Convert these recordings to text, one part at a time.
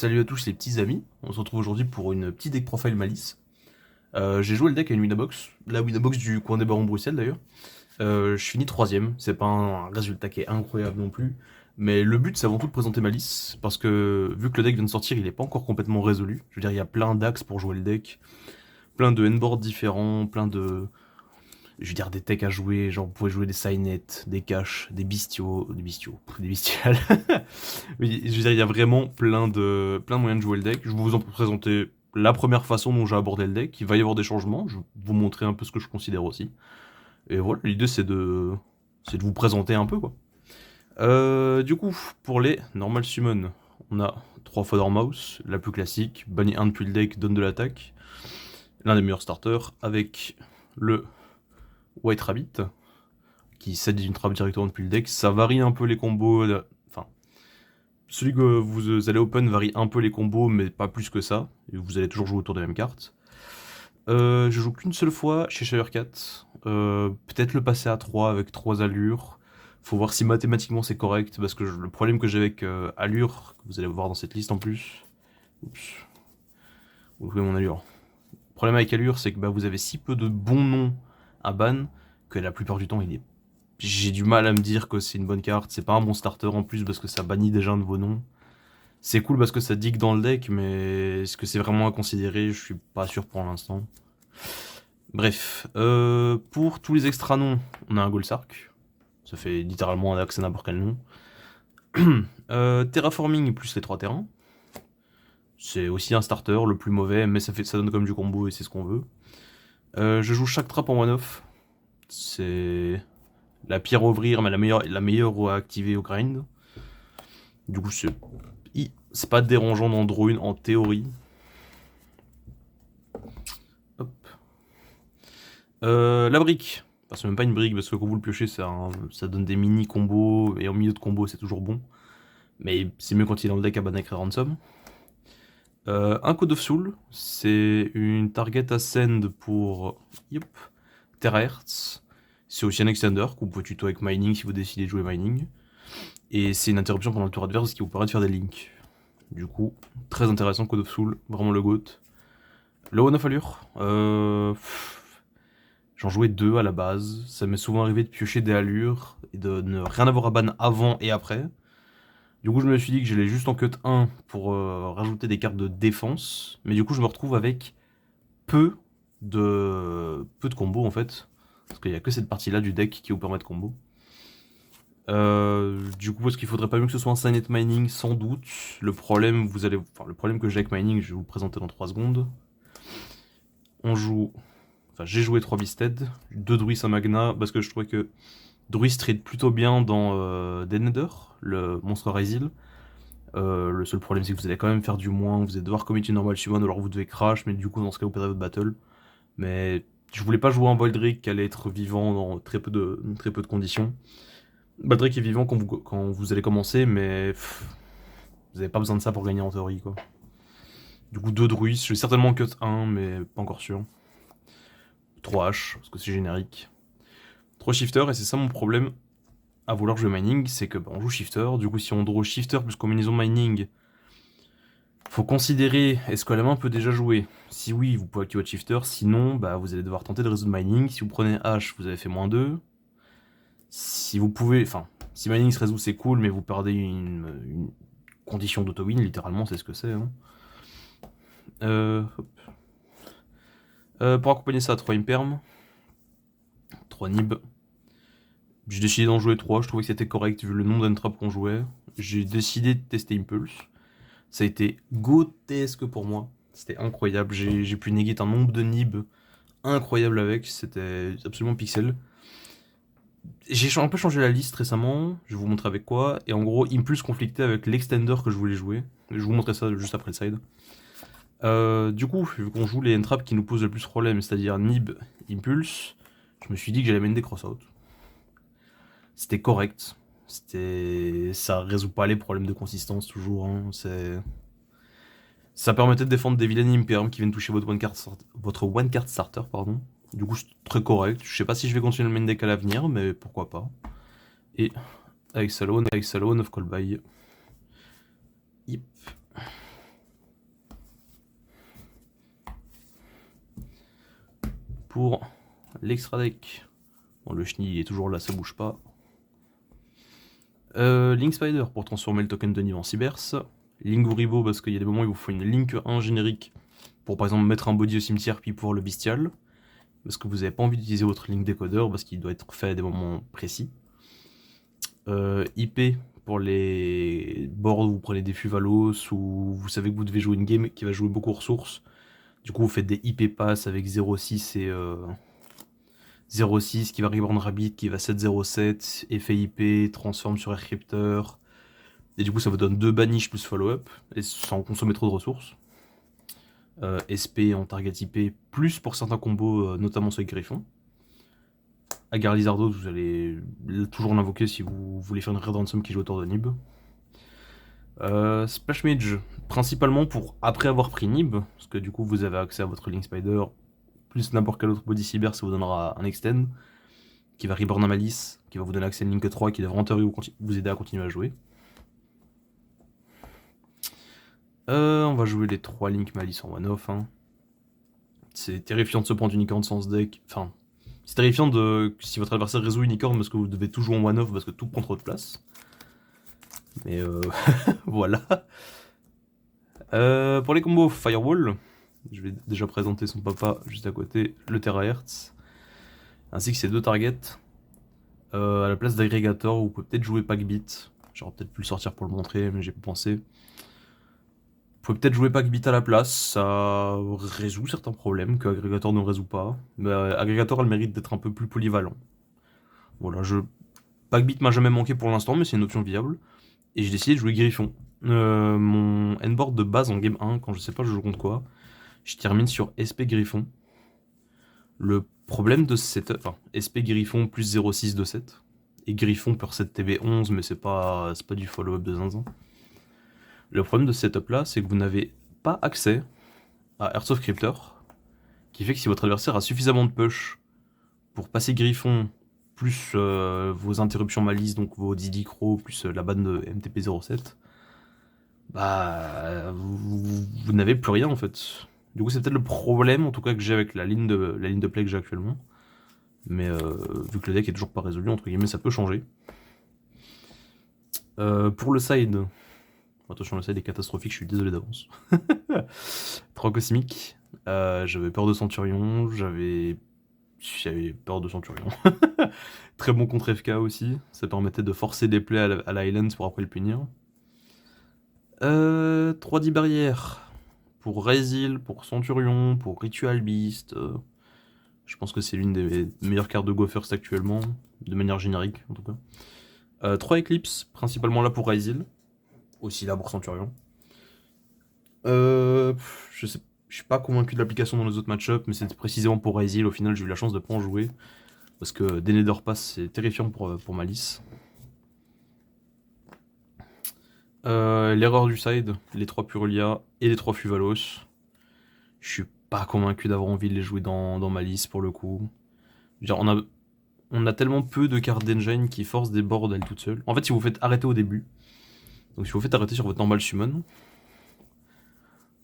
Salut à tous les petits amis, on se retrouve aujourd'hui pour une petite deck profile Malice. J'ai joué le deck à une Winabox, la Winabox du coin des Barons de Bruxelles d'ailleurs. Je finis troisième, c'est pas un résultat qui est incroyable non plus, mais le but c'est avant tout de présenter Malice, parce que vu que le deck vient de sortir, il est pas encore complètement résolu. Je veux dire, il y a plein d'axes pour jouer le deck, plein de endboards différents, plein de... Je veux dire, des techs à jouer, genre vous pouvez jouer des Signet, des caches, des bestiales. Oui, je veux dire, il y a vraiment plein de moyens de jouer le deck. Je vais vous en présenter la première façon dont j'ai abordé le deck. Il va y avoir des changements, je vais vous montrer un peu ce que je considère aussi. Et voilà, l'idée c'est de vous présenter un peu quoi. Du coup, pour les normal summon, on a 3 fois Dormouse, la plus classique, bannis 1 depuis le deck, donne de l'attaque. L'un des meilleurs starters, avec le White Rabbit, qui cède une trappe directement depuis le deck. Ça varie un peu les combos, enfin, celui que vous allez open varie un peu les combos, mais pas plus que ça. Et vous allez toujours jouer autour des mêmes cartes. Je joue qu'une seule fois chez Shirecat. Peut-être le passer à 3 avec 3 allures. Faut voir si mathématiquement c'est correct, parce que le problème que j'ai avec allure, que vous allez voir dans cette liste en plus. Oups. Vous trouvez mon allure. Le problème avec allure, c'est que vous avez si peu de bons noms à ban, que la plupart du temps j'ai du mal à me dire que c'est une bonne carte. C'est pas un bon starter en plus, parce que ça bannit déjà un de vos noms. C'est cool parce que ça digue dans le deck, mais est-ce que c'est vraiment à considérer? Je suis pas sûr pour l'instant. Bref, pour tous les extra noms, on a un Golsark. Ça fait littéralement un accès à n'importe quel nom. Terraforming plus les 3 terrains. C'est aussi un starter, le plus mauvais, mais ça donne comme du combo et c'est ce qu'on veut. Je joue chaque trappe en one-off. C'est la pire à ouvrir, mais la meilleure à activer au grind. Du coup, c'est pas dérangeant dans Drone en théorie. Hop. La brique. Enfin, c'est même pas une brique parce que quand vous le piochez, ça donne des mini combos et en milieu de combo, c'est toujours bon. Mais c'est mieux quand il est dans le deck à Banacre et Ransom. Un Code of Soul, c'est une target ascend pour Terahertz. C'est aussi un extender que vous pouvez tuto avec mining si vous décidez de jouer mining. Et c'est une interruption pendant le tour adverse qui vous permet de faire des links. Du coup, très intéressant Code of Soul, vraiment le GOAT. Le One of Allure, j'en jouais 2 à la base. Ça m'est souvent arrivé de piocher des allures et de ne rien avoir à ban avant et après. Du coup, je me suis dit que j'allais juste en cut 1 pour rajouter des cartes de défense. Mais du coup, je me retrouve avec peu de combos en fait. Parce qu'il n'y a que cette partie-là du deck qui vous permet de combo. Du coup, est-ce qu'il faudrait pas mieux que ce soit un Signet Mining? Sans doute. Le problème que j'ai avec Mining, je vais vous le présenter dans 3 secondes. J'ai joué 3 Beasted, 2 Druis à Magna, parce que je trouvais que Druis trade plutôt bien dans Dead Nether, le monstre Razil. Le seul problème, c'est que vous allez quand même faire du moins, vous allez devoir commit une normal summon, alors vous devez crash, mais du coup, dans ce cas, vous perdrez votre battle. Mais je voulais pas jouer un Baldric qui allait être vivant dans très peu de conditions. Baldric est vivant quand vous allez commencer, mais vous avez pas besoin de ça pour gagner en théorie, quoi. Du coup, 2 Druis, je vais certainement cut 1, mais pas encore sûr. 3 H, parce que c'est générique. 3 Shifter, et c'est ça mon problème à vouloir jouer mining, c'est que on joue Shifter, du coup si on draw Shifter plus combinaison mining, faut considérer est-ce que la main peut déjà jouer. Si oui, vous pouvez activer votre Shifter, sinon vous allez devoir tenter de résoudre mining. Si vous prenez H, vous avez fait -2. Si vous pouvez, si mining se résout c'est cool, mais vous perdez une condition d'auto-win, littéralement c'est ce que c'est. Hein. Hop. Pour accompagner ça, 3 Imperm, 3 Nib. J'ai décidé d'en jouer 3, je trouvais que c'était correct vu le nombre d'entraps qu'on jouait. J'ai décidé de tester Impulse. Ça a été grotesque pour moi. C'était incroyable. J'ai pu néguer un nombre de Nib incroyable avec. C'était absolument pixel. J'ai un peu changé la liste récemment. Je vais vous montrer avec quoi. Et en gros, Impulse conflictait avec l'extender que je voulais jouer. Je vais vous montrer ça juste après le side. Du coup, vu qu'on joue les entraps qui nous posent le plus problème, c'est-à-dire Nib, Impulse, je me suis dit que j'allais mener des crossout. C'était correct. Ça résout pas les problèmes de consistance toujours. Hein. Ça permettait de défendre des vilaines Imperm qui viennent toucher votre one card starter, pardon. Du coup, c'est très correct. Je sais pas si je vais continuer le main deck à l'avenir, mais pourquoi pas. Et avec Salon of Call by. Yep. pour l'extra deck. Bon, le chenille est toujours là, ça bouge pas. Link Spider pour transformer le token de Niv en Cyberse. Link Uribo parce qu'il y a des moments où il vous faut une Link 1 générique pour par exemple mettre un body au cimetière puis pouvoir le bestial. Parce que vous n'avez pas envie d'utiliser votre Link Decoder parce qu'il doit être fait à des moments précis. IP pour les boards où vous prenez des Fuvalos ou vous savez que vous devez jouer une game qui va jouer beaucoup aux ressources. Du coup vous faites des IP pass avec 0.6 et 0.6 qui va Reborn Rabbit, qui va 7.07, effet IP, transforme sur Aircryptor. Et du coup ça vous donne 2 banish plus follow-up, et sans consommer trop de ressources. SP en target IP, plus pour certains combos, notamment sur les Griffons. Agar Lizardos, vous allez toujours l'invoquer si vous voulez faire une Red Ransom qui joue autour de Nib. Splash Mage, principalement pour après avoir pris Nib, parce que du coup vous avez accès à votre Link Spider, plus n'importe quel autre body cyber, ça vous donnera un extend, qui va reborn à Malice, qui va vous donner accès à Link 3, qui devrait en théorie vous aider à continuer à jouer. On va jouer les 3 Link Malice en one-off. Hein. C'est terrifiant de se prendre unicorn sans ce deck. Enfin, c'est terrifiant de si votre adversaire résout unicorn parce que vous devez tout jouer en one-off parce que tout prend trop de place. Mais voilà. Pour les combos Firewall, je vais déjà présenter son papa juste à côté, le Terahertz, ainsi que ses 2 targets. À la place d'agrégateur, vous pouvez peut-être jouer Packbeat. J'aurais peut-être pu le sortir pour le montrer, mais j'ai pas pensé. Vous pouvez peut-être jouer Packbeat à la place, ça résout certains problèmes que Aggregator ne résout pas. Mais Aggregator a le mérite d'être un peu plus polyvalent. Voilà, Packbeat m'a jamais manqué pour l'instant, mais c'est une option viable. Et j'ai décidé de jouer Griffon. Mon endboard de base en game 1, quand je sais pas je joue contre quoi, je termine sur SP Griffon. Le problème de cette... Enfin, SP Griffon plus 0.6 de 7. Et Griffon pour 7 TB 11, mais c'est pas du follow-up de zinzin. Le problème de ce setup là, c'est que vous n'avez pas accès à Hearts of Cryptor, qui fait que si votre adversaire a suffisamment de push pour passer Griffon, plus vos interruptions malice, donc vos Didi Crow, plus la banne de MTP07, bah vous n'avez plus rien en fait. Du coup c'est peut-être le problème en tout cas que j'ai avec la ligne de play que j'ai actuellement. Mais vu que le deck est toujours pas résolu, entre guillemets, ça peut changer. Pour le side, attention, le side est catastrophique, je suis désolé d'avance. 3 cosmiques, j'avais peur de Centurion, j'avais peur de Centurion. Très bon contre FK aussi, ça permettait de forcer des plays à la Highlands pour après le punir. 3D barrières pour Razil, pour Centurion, pour Ritual Beast. Je pense que c'est l'une des meilleures cartes de Go First actuellement, de manière générique en tout cas. 3 Eclipse, principalement là pour Razil, aussi là pour Centurion. Je suis pas convaincu de l'application dans les autres match-ups, mais c'est précisément pour Razil. Au final, j'ai eu la chance de pas en jouer, parce que des Nether Pass c'est terrifiant pour Malice. L'erreur du side, les 3 Purulia et les 3 Fuvalos. Je suis pas convaincu d'avoir envie de les jouer dans Malice pour le coup. Genre, on a tellement peu de cartes d'engine qui forcent des boards à elles toutes seules. En fait, si vous faites arrêter au début, donc si vous faites arrêter sur votre normal summon,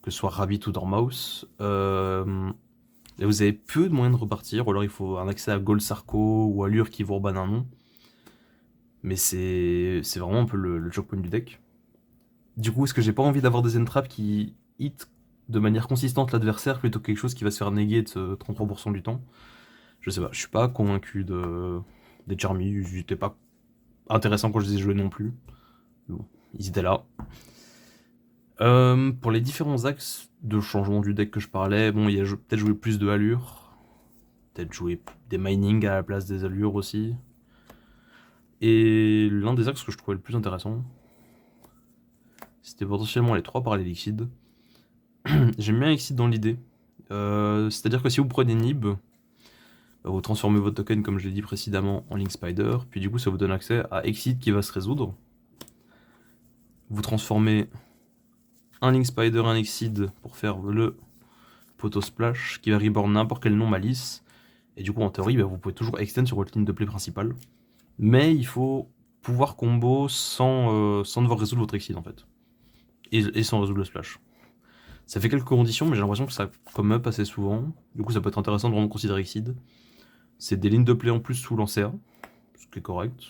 que ce soit Rabbit ou Dormouse, vous avez peu de moyens de repartir, ou alors il faut un accès à Gold Sarko ou Allure qui vous rebanne un nom. Mais c'est vraiment un peu le choke point du deck. Du coup, est-ce que j'ai pas envie d'avoir des end traps qui hit de manière consistante l'adversaire plutôt que quelque chose qui va se faire néguer de 33% du temps? Je sais pas, je suis pas convaincu des Charmy, ils étaient pas intéressants quand je les ai joués non plus. Bon, ils étaient là. Pour les différents axes de changement du deck que je parlais, bon, il y a peut-être jouer plus de allure, peut-être jouer des mining à la place des allures aussi. Et l'un des axes que je trouvais le plus intéressant, c'était potentiellement les 3 Parallélixid. J'aime bien Exit dans l'idée. C'est-à-dire que si vous prenez Nib, vous transformez votre token, comme je l'ai dit précédemment, en Link Spider, puis du coup ça vous donne accès à Exit qui va se résoudre. Vous transformez un Link Spider, un Exit pour faire le Photo Splash qui va reborn n'importe quel nom Malice. Et du coup en théorie vous pouvez toujours extend sur votre ligne de play principale. Mais il faut pouvoir combo sans devoir résoudre votre Exit en fait. Et sans résoudre le Splash. Ça fait quelques conditions, mais j'ai l'impression que ça come up assez souvent. Du coup, ça peut être intéressant de vraiment considérer Exceed. C'est des lignes de play en plus sous l'ancea, ce qui est correct.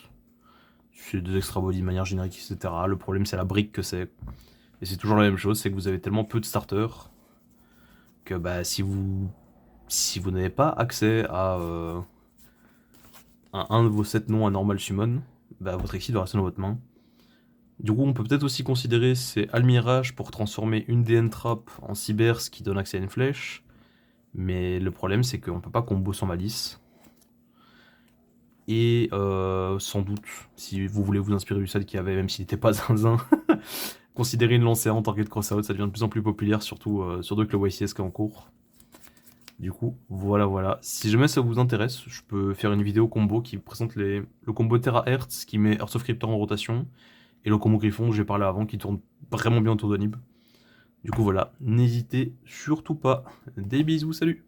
C'est des extra body de manière générique, etc. Le problème, c'est la brique que c'est. Et c'est toujours la même chose, c'est que vous avez tellement peu de starters que bah, si vous n'avez pas accès à un de vos 7 noms à normal summon, bah, votre Exceed va rester dans votre main. Du coup, on peut peut-être aussi considérer c'est Almirage pour transformer une DN Trap en Cyber, ce qui donne accès à une flèche. Mais le problème, c'est qu'on peut pas combo sans malice. Et sans doute, si vous voulez vous inspirer du set qu'il y avait, même s'il n'était pas zinzin, considérez une lancée en target crossout, ça devient de plus en plus populaire, surtout que le YCS qui est en cours. Du coup, voilà. Si jamais ça vous intéresse, je peux faire une vidéo combo qui présente le combo Terra Hertz qui met Earth of Cryptor en rotation, et le combo Griffon dont j'ai parlé avant qui tourne vraiment bien autour de Nib. Du coup voilà, n'hésitez surtout pas. Des bisous, salut!